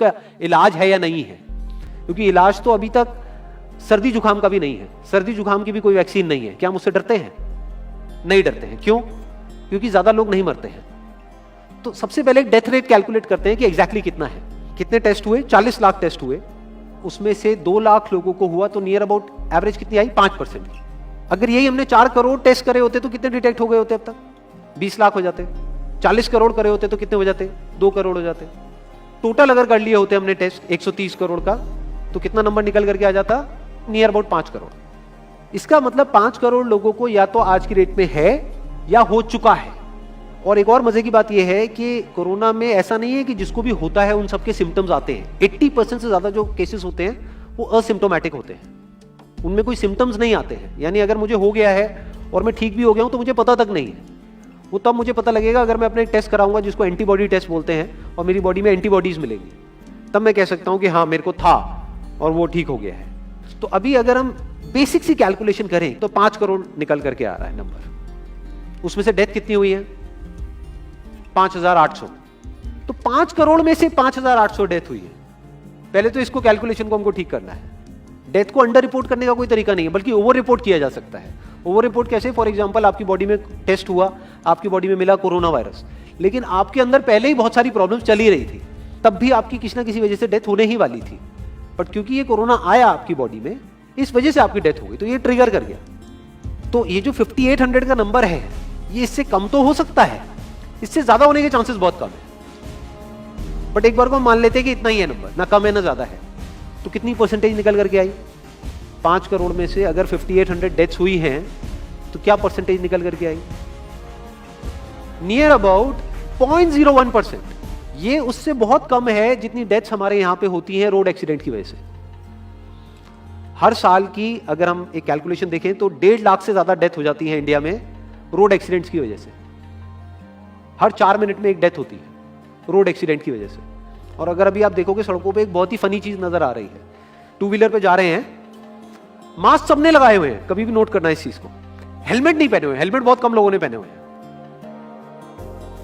उसका इलाज है या नहीं है, क्योंकि इलाज तो अभी तक सर्दी जुकाम का भी नहीं है, सर्दी जुकाम की भी कोई वैक्सीन नहीं है। क्या हम उससे डरते हैं? नहीं डरते हैं। क्यों? क्योंकि ज्यादा लोग नहीं मरते हैं। तो सबसे पहले डेथ रेट कैलकुलेट करते हैं कि एग्जैक्टली कितना है। कितने टेस्ट हुए? 40 लाख टेस्ट हुए, उसमें से 2 लाख लोगों को हुआ, तो नियर अबाउट एवरेज कितनी आई? 5%। अगर यही हमने 4 करोड़ टेस्ट करे होते तो कितने डिटेक्ट हो गए होते? अब तक 20 लाख हो जाते। 40 करोड़ करे होते तो कितने हो जाते? 2 करोड़ हो जाते। टोटल अगर कर लिए होते हमने टेस्ट 130 करोड़ का, तो कितना नंबर निकल करके आ जाता? Near about 5 crore. इसका मतलब 5 करोड़ लोगों को या तो आज की डेट में है या हो चुका है। और एक और मजे की बात यह है कि कोरोना में ऐसा नहीं है कि जिसको भी होता है उन सबके सिम्टम्स आते हैं। 80% से ज्यादा जो केसेस होते हैं वो असिम्टोमेटिक होते हैं, उनमें कोई सिम्टम्स नहीं आते हैं। यानी अगर मुझे हो गया है और मैं ठीक भी हो गया हूं तो मुझे पता तक नहीं है। वो तब मुझे पता लगेगा अगर मैं अपने एक टेस्ट कराऊंगा जिसको एंटीबॉडी टेस्ट बोलते हैं, और मेरी बॉडी में एंटीबॉडीज मिलेंगी, तब मैं कह सकता हूं कि हाँ मेरे को था और वो ठीक हो गया है। तो अभी अगर हम बेसिक सी कैलकुलेशन करें तो 5 करोड़ निकल करके आ रहा है नंबर। उसमें से डेथ कितनी हुई है? 5800। तो 5 करोड़ में से 5800 डेथ हुई है। पहले तो इसको कैलकुलेशन को हमको ठीक करना है। डेथ को अंडर रिपोर्ट करने का कोई तरीका नहीं है, बल्कि ओवर रिपोर्ट किया जा सकता है। ओवर रिपोर्ट कैसे? फॉर एग्जांपल आपकी बॉडी में टेस्ट हुआ, आपकी बॉडी में मिला कोरोना वायरस, लेकिन आपके अंदर पहले ही बहुत सारी प्रॉब्लम्स चली रही थी, तब भी आपकी किसी ना किसी वजह से डेथ होने ही वाली थी। बट क्योंकि ये कोरोना आया आपकी बॉडी में, इस वजह से आपकी डेथ हो गई, तो ये ट्रिगर कर गया। तो ये जो 5800 का नंबर है, ये इससे कम तो हो सकता है, इससे ज्यादा होने के चांसेस बहुत कम है। बट एक बार को हम मान लेते हैं कि इतना ही है नंबर, ना कम है ना ज्यादा है। तो कितनी परसेंटेज निकल करके आई? 5 करोड़ में से अगर 5800 डेथ्स हुई हैं तो क्या परसेंटेज निकल करके आई? Near about 0.01%। ये उससे बहुत कम है जितनी डेथ्स हमारे यहां पे होती हैं रोड एक्सीडेंट की वजह से। हर साल की अगर हम एक कैलकुलेशन देखें तो 1.5 लाख से ज्यादा डेथ हो जाती है इंडिया में रोड एक्सीडेंट्स की वजह से। हर 4 मिनट में एक डेथ होती है रोड एक्सीडेंट की वजह से। और अगर अभी आप देखोगे सड़कों पे एक बहुत ही फनी चीज नजर आ रही है। 2 व्हीलर पे जा रहे हैं, मास्क सबने लगाए हुए हैं, कभी भी नोट करना इस चीज को। हेलमेट नहीं पहने हुए, हेलमेट बहुत कम लोगों ने पहने हुए हैं।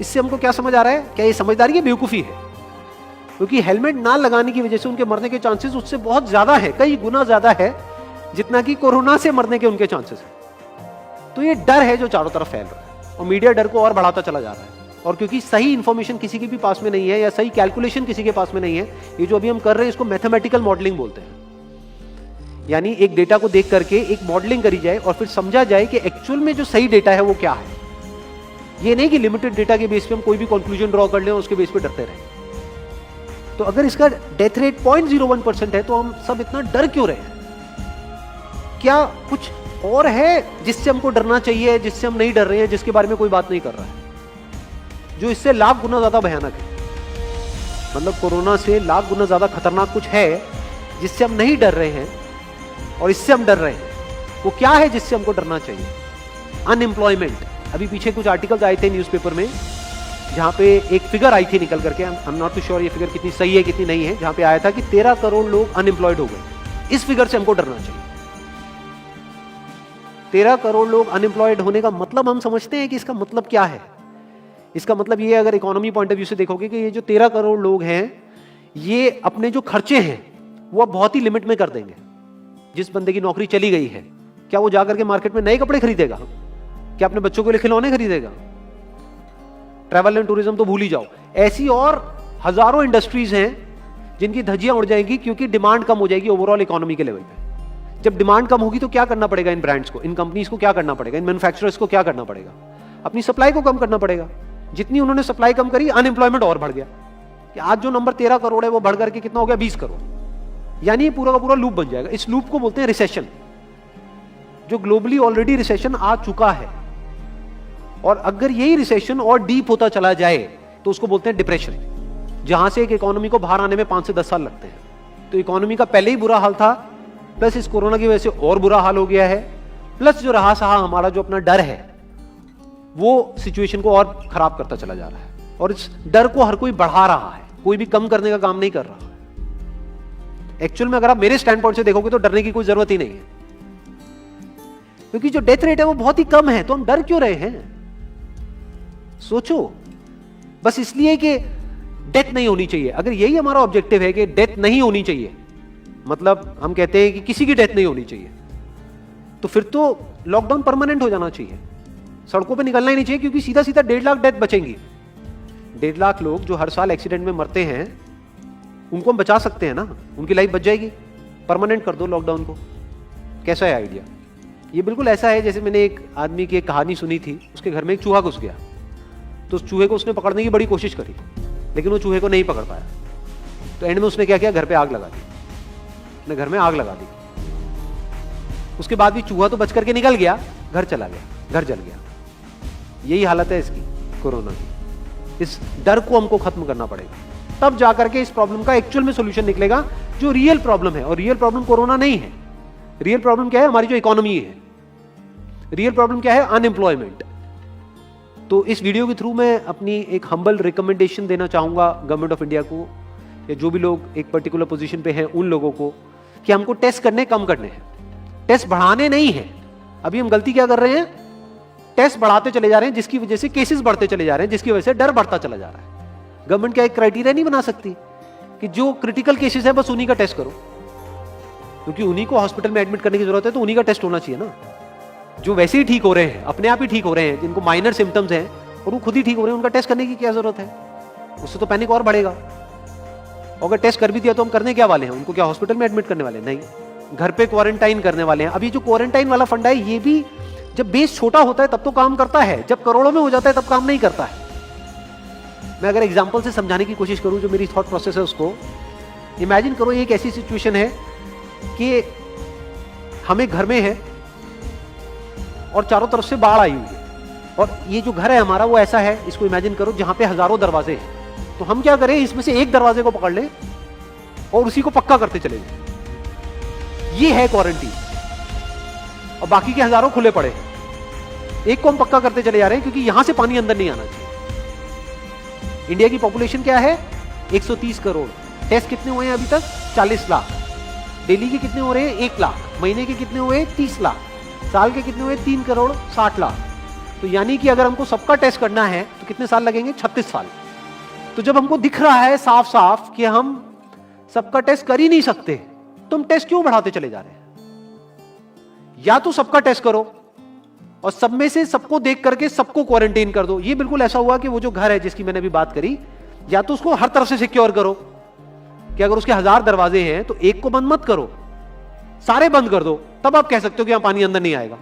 इससे हमको क्या समझ आ रहा है? क्या ये समझदारी है, बेवकूफी है? क्योंकि हेलमेट ना लगाने की वजह से उनके मरने के चांसेस उससे बहुत ज्यादा है, कई गुना ज्यादा है जितना कि कोरोना से मरने के उनके चांसेस है। तो ये डर है जो चारों तरफ फैल रहा है, और मीडिया डर को और बढ़ाता चला जा रहा है। और क्योंकि सही इंफॉर्मेशन किसी के भी पास में नहीं है, या सही कैलकुलेशन किसी के पास में नहीं है, ये जो अभी हम कर रहे हैं इसको मैथमेटिकल मॉडलिंग बोलते हैं। यानी एक डेटा को देख करके एक मॉडलिंग करी जाए और फिर समझा जाए कि एक्चुअल में जो सही डेटा है वो क्या है। ये नहीं कि लिमिटेड डेटा के बेस पे हम कोई भी कंक्लूजन ड्रॉ कर लें और उसके बेस पे डरते रहें। तो अगर इसका डेथ रेट 0.01% है तो हम सब इतना डर क्यों रहे हैं? क्या कुछ और है जिससे हमको डरना चाहिए, जिससे हम नहीं डर रहे हैं, जिसके बारे में कोई बात नहीं कर रहा है, जो इससे लाख गुना ज्यादा भयानक है? मतलब कोरोना से लाख गुना ज्यादा खतरनाक कुछ है जिससे हम नहीं डर रहे हैं और इससे हम डर रहे हैं। वो क्या है जिससे हमको डरना चाहिए? अनएम्प्लॉयमेंट। अभी पीछे कुछ आर्टिकल्स आए थे न्यूज़पेपर में जहां पे एक फिगर आई थी निकल करके, I am not too sure ये फिगर कितनी सही है कितनी नहीं है, जहां पे आया था कि 13 करोड़ लोग अनएम्प्लॉयड हो गए। इस फिगर से हमको डरना चाहिए। 13 करोड़ लोग अनएम्प्लॉयड होने का मतलब हम समझते हैं कि इसका मतलब क्या है? इसका मतलब ये, अगर इकोनॉमी पॉइंट ऑफ व्यू से देखोगे, कि ये जो 13 करोड़ लोग हैं ये अपने जो खर्चे हैं वो अब बहुत ही लिमिट में कर देंगे। जिस बंदे की नौकरी चली गई है, क्या वो जाकर के मार्केट में नए कपड़े खरीदेगा? क्या अपने बच्चों के लिए खिलौने खरीदेगा? ट्रैवल एंड टूरिज्म तो भूल ही जाओ। ऐसी और हजारों इंडस्ट्रीज हैं जिनकी धज्जियां उड़ जाएंगी क्योंकि डिमांड कम हो जाएगी ओवरऑल इकोनॉमी के लेवल पे। जब डिमांड कम होगी तो क्या करना पड़ेगा इन ब्रांड्स को, इन कंपनीज को क्या करना पड़ेगा, इन मैन्युफैक्चरर्स को क्या करना पड़ेगा? अपनी सप्लाई को कम करना पड़ेगा। जितनी उन्होंने सप्लाई कम करी, अनएम्प्लॉयमेंट और बढ़ गया। कि आज जो नंबर 13 करोड़ है वो बढ़ करके कितना हो गया? 20 करोड़। यानी ये पूरा का पूरा लूप बन जाएगा। इस लूप को बोलते हैं रिसेशन, जो ग्लोबली ऑलरेडी रिसेशन आ चुका है। और अगर यही रिसेशन और डीप होता चला जाए तो उसको बोलते हैं डिप्रेशन, जहां से एक इकोनॉमी को बाहर आने में 5 से 10 साल लगते हैं। तो इकोनॉमी का पहले ही बुरा हाल था, प्लस इस कोरोना की वजह से और बुरा हाल हो गया है, प्लस जो रहा सहा हमारा जो अपना डर है वो सिचुएशन को और खराब करता चला जा रहा है। और इस डर को हर कोई बढ़ा रहा है, कोई भी कम करने का काम नहीं कर रहा। एक्चुअल में अगर आप मेरे स्टैंड पॉइंट से देखोगे तो डरने की कोई जरूरत ही नहीं है, क्योंकि जो डेथ रेट है वो बहुत ही कम है। तो हम डर क्यों रहे हैं? सोचो। बस इसलिए कि डेथ नहीं होनी चाहिए। अगर यही हमारा ऑब्जेक्टिव है कि डेथ नहीं होनी चाहिए, मतलब हम कहते हैं कि किसी की डेथ नहीं होनी चाहिए, तो फिर तो लॉकडाउन परमानेंट हो जाना चाहिए, सड़कों पे निकलना ही नहीं चाहिए, क्योंकि सीधा सीधा 1.5 लाख डेथ बचेंगी। 1.5 लाख लोग जो हर साल एक्सीडेंट में मरते हैं, उनको हम बचा सकते हैं ना, उनकी लाइफ बच जाएगी। परमानेंट कर दो लॉकडाउन को। कैसा है आइडिया? ये बिल्कुल ऐसा है जैसे मैंने एक आदमी की एक कहानी सुनी थी, उसके घर में एक चूहा घुस गया, तो उस चूहे को उसने पकड़ने की बड़ी कोशिश करी, लेकिन वो चूहे को नहीं पकड़ पाया। तो एंड में उसने क्या किया, घर पे आग लगा दी, अपने घर में आग लगा दी। उसके बाद भी चूहा तो बच करके निकल गया, घर चला गया, घर जल गया। यही हालत है इसकी, कोरोना की। इस डर को हमको खत्म करना पड़ेगा, तब जाकर के इस प्रॉब्लम का एक्चुअल में सॉल्यूशन निकलेगा, जो रियल प्रॉब्लम है। और रियल प्रॉब्लम कोरोना नहीं है। रियल प्रॉब्लम क्या है? हमारी जो इकोनॉमी है। रियल प्रॉब्लम क्या है? अनएम्प्लॉयमेंट। तो इस वीडियो के थ्रू मैं अपनी एक हम्बल रिकमेंडेशन देना चाहूंगा गवर्नमेंट ऑफ इंडिया को, या जो भी लोग एक पर्टिकुलर पोजीशन पे हैं उन लोगों को, कि हमको टेस्ट करने कम करने हैं, टेस्ट बढ़ाने नहीं है। अभी हम गलती क्या कर रहे हैं? टेस्ट बढ़ाते चले जा रहे हैं, जिसकी वजह से केसेस बढ़ते चले जा रहे हैं, जिसकी वजह से डर बढ़ता चला जा रहा है। गवर्नमेंट क्या एक क्राइटेरिया नहीं बना सकती कि जो क्रिटिकल केसेस है बस उन्हीं का टेस्ट करो, क्योंकि उन्हीं को हॉस्पिटल में एडमिट करने की जरूरत है, तो उन्हीं का टेस्ट होना चाहिए ना। जो वैसे ही ठीक हो रहे हैं, अपने आप ही ठीक हो रहे हैं, जिनको माइनर सिम्टम्स हैं और वो खुद ही ठीक हो रहे हैं, उनका टेस्ट करने की क्या जरूरत है? उससे तो पैनिक और बढ़ेगा। अगर टेस्ट कर भी दिया तो हम करने क्या वाले हैं? उनको क्या हॉस्पिटल में एडमिट करने वाले? नहीं, घर पे क्वारंटाइन करने वाले हैं। अभी जो क्वारंटाइन वाला फंडा है, ये भी जब बेस छोटा होता है तब तो काम करता है, जब करोड़ों में हो जाता है तब काम नहीं करता है। मैं अगर एग्जांपल से समझाने की कोशिश करूं, जो मेरी थॉट प्रोसेस है उसको, इमेजिन करो एक ऐसी सिचुएशन है कि हमें घर में है और चारों तरफ से बाढ़ आई हुई है, और ये जो घर है हमारा वो ऐसा है, इसको इमेजिन करो जहां पे हजारों दरवाजे हैं। तो हम क्या करें, इसमें से एक दरवाजे को पकड़ लें और उसी को पक्का करते चले जाएं। ये है क्वारंटीन, और बाकी के हजारों खुले पड़े हैं। एक को हम पक्का करते चले जा रहे हैं, क्योंकि यहां से पानी अंदर नहीं आना चाहिए। इंडिया की पॉपुलेशन क्या है? 130 करोड़। टेस्ट कितने हुए हैं अभी तक? 40 लाख। डेली के कितने हो रहे हैं? 1 लाख। महीने के कितने हुए? 30 लाख। साल के कितने हुए? 3 करोड़ 60 लाख। तो यानी कि अगर हमको सबका टेस्ट करना है तो कितने साल लगेंगे? 36 साल। तो जब हमको दिख रहा है साफ साफ कि हम सबका टेस्ट कर ही नहीं सकते, तो हम टेस्ट क्यों बढ़ाते चले जा रहे हैं? या तो सबका टेस्ट करो और सब में से सबको देख करके सबको क्वारंटाइन कर दो। ये बिल्कुल ऐसा हुआ कि वो जो घर है जिसकी मैंने अभी बात करी, या तो उसको हर तरफ से सिक्योर करो कि अगर उसके 1000 दरवाजे हैं तो एक को बंद मत करो, सारे बंद कर दो। तब आप कह सकते हो कि यहां पानी अंदर नहीं आएगा,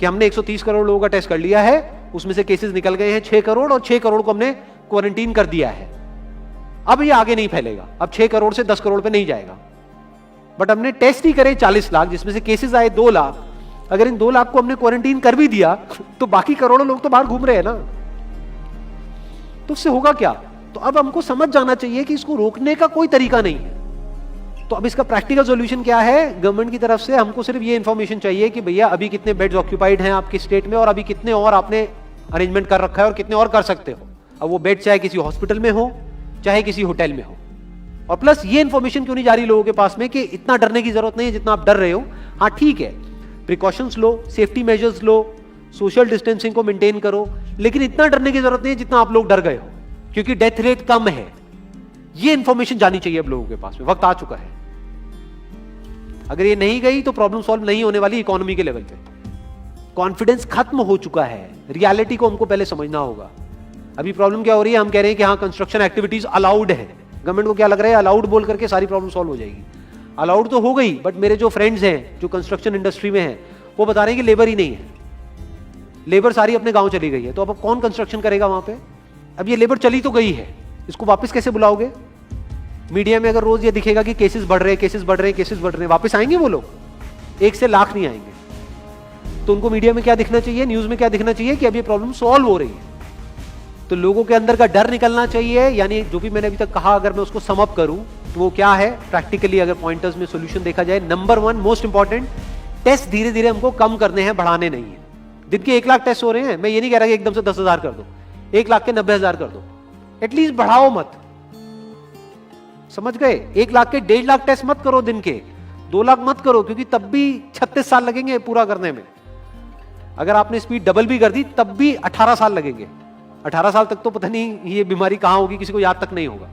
कि हमने 130 करोड़ लोगों का टेस्ट कर लिया है, उसमें से केसेस निकल गए हैं 6 करोड़, और 6 करोड़ को हमने क्वारंटीन कर दिया है। अब ये आगे नहीं फैलेगा, अब 6 करोड़ से 10 करोड़ पे नहीं जाएगा। बट हमने टेस्ट ही करे 40 लाख, जिसमें से केसेस आए 2 लाख। अगर इन 2 लाख को हमने क्वारंटीन कर भी दिया तो बाकी करोड़ों लोग तो बाहर घूम रहे हैं ना, तो उससे होगा क्या? तो अब हमको समझ जाना चाहिए कि इसको रोकने का कोई तरीका नहीं है। तो अब इसका प्रैक्टिकल सॉल्यूशन क्या है? गवर्नमेंट की तरफ से हमको सिर्फ ये इंफॉर्मेशन चाहिए कि भैया अभी कितने बेड्स ऑक्यूपाइड हैं आपके स्टेट में, और अभी कितने और आपने अरेंजमेंट कर रखा है, और कितने और कर सकते हो। अब वो बेड चाहे किसी हॉस्पिटल में हो, चाहे किसी होटल में हो। और प्लस ये इंफॉर्मेशन क्यों नहीं जा रही लोगों के पास में कि इतना डरने की जरूरत नहीं है जितना आप डर रहे हो। हाँ ठीक है, प्रिकॉशंस लो, सेफ्टी मेजर्स लो, सोशल डिस्टेंसिंग को मेंटेन करो, लेकिन इतना डरने की जरूरत नहीं है जितना आप लोग डर गए हो, क्योंकि डेथ रेट कम है। ये इंफॉर्मेशन जानी चाहिए अब लोगों के पास में, वक्त आ चुका है। अगर ये नहीं गई तो प्रॉब्लम सॉल्व नहीं होने वाली इकोनॉमी के लेवल पे। कॉन्फिडेंस खत्म हो चुका है, रियलिटी को हमको पहले समझना होगा। अभी प्रॉब्लम क्या हो रही है? हम कह रहे हैं कि हाँ कंस्ट्रक्शन एक्टिविटीज अलाउड है। गवर्नमेंट को क्या लग रहा है? अलाउड बोल करके सारी प्रॉब्लम सॉल्व हो जाएगी। अलाउड तो हो गई, बट मेरे जो फ्रेंड्स हैं जो कंस्ट्रक्शन इंडस्ट्री में हैं, वो बता रहे हैं कि लेबर ही नहीं है, लेबर सारी अपने गांव चली गई है। तो अब कौन कंस्ट्रक्शन करेगा वहां पे? अब ये लेबर चली तो गई है, इसको वापस कैसे बुलाओगे? मीडिया में अगर रोज ये दिखेगा कि केसेस बढ़ रहे हैं, केसेस बढ़ रहे हैं, केसेस बढ़ रहे हैं, वापस आएंगे वो लोग? 1 से लाख नहीं आएंगे। तो उनको मीडिया में क्या दिखना चाहिए, न्यूज में क्या दिखना चाहिए? कि अब ये प्रॉब्लम सॉल्व हो रही है। तो लोगों के अंदर का डर निकलना चाहिए। यानी जो भी मैंने अभी तक कहा, अगर मैं उसको सम अप करूं तो वो क्या है प्रैक्टिकली, अगर पॉइंटर्स में सॉल्यूशन देखा जाए। नंबर 1 मोस्ट इंपॉर्टेंट, टेस्ट धीरे धीरे हमको कम करने हैं, बढ़ाने नहीं है। दिन के 1 लाख टेस्ट हो रहे हैं, मैं ये नहीं कह रहा कि एकदम से 10,000 कर दो, 1 लाख के 90,000 कर दो, एटलीस्ट बढ़ाओ मत। समझ गए? 1 लाख के 1.5 लाख टेस्ट मत करो दिन के, 2 लाख मत करो, क्योंकि तब भी 36 साल लगेंगे पूरा करने में। अगर आपने स्पीड डबल भी कर दी तब भी 18 साल लगेंगे। 18 साल तक तो पता नहीं ये बीमारी कहां होगी, किसी को याद तक नहीं होगा।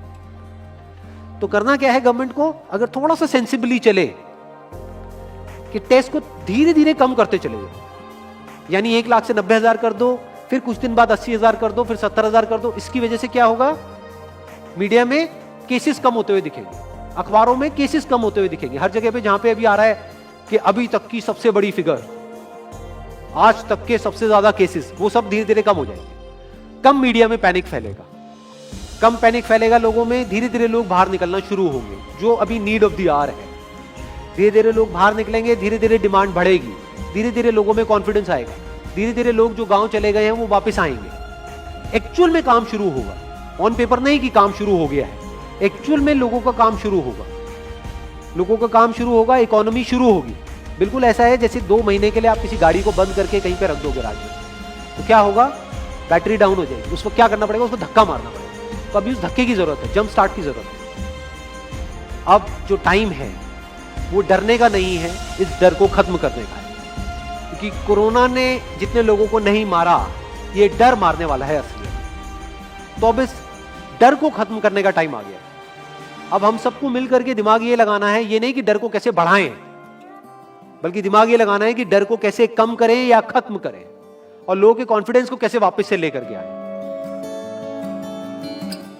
तो करना क्या है गवर्नमेंट को, अगर थोड़ा सा सेंसिबली चले कि टेस्ट को धीरे धीरे कम करते चले जाओ, यानी 1 लाख से 90,000 कर दो, फिर कुछ दिन बाद 80,000 कर दो, फिर 70,000 कर दो। इसकी वजह से क्या होगा, मीडिया में केसेस कम होते हुए दिखेंगे, अखबारों में केसेस कम होते हुए दिखेंगे, हर जगह पे जहां पे अभी आ रहा है कि अभी तक की सबसे बड़ी फिगर, आज तक के सबसे ज्यादा केसेस, वो सब धीरे धीरे कम हो जाएंगे। कम मीडिया में पैनिक फैलेगा, कम पैनिक फैलेगा लोगों में, धीरे धीरे लोग बाहर निकलना शुरू होंगे, जो अभी नीड ऑफ द आवर है। धीरे धीरे लोग बाहर निकलेंगे, धीरे धीरे डिमांड बढ़ेगी, धीरे धीरे लोगों में कॉन्फिडेंस आएगा, धीरे धीरे लोग जो गांव चले गए हैं वो वापस आएंगे। एक्चुअल में काम शुरू होगा, ऑन पेपर नहीं कि काम शुरू हो गया है, एक्चुअल में लोगों का काम शुरू होगा, लोगों का काम शुरू होगा, इकोनॉमी शुरू होगी। बिल्कुल ऐसा है जैसे 2 महीने के लिए आप किसी गाड़ी को बंद करके कहीं पे रख दोगे रात में, तो क्या होगा, बैटरी डाउन हो जाएगी, उस वक्त क्या करना पड़ेगा, उसको धक्का मारना पड़ेगा। तो अभी उस धक्के की जरूरत है, जंप स्टार्ट की जरूरत है। अब जो टाइम है वो डरने का नहीं है, इस डर को खत्म करने का है, क्योंकि कोरोना ने जितने लोगों को नहीं मारा, ये डर मारने वाला है असली। तो अब इस डर को खत्म करने का टाइम आ गया है। अब हम सबको मिलकर के दिमाग ये लगाना है, ये नहीं कि डर को कैसे बढ़ाएं, बल्कि दिमाग ये लगाना है कि डर को कैसे कम करें या खत्म करें, और लोगों के कॉन्फिडेंस को कैसे वापस से लेकर के आए।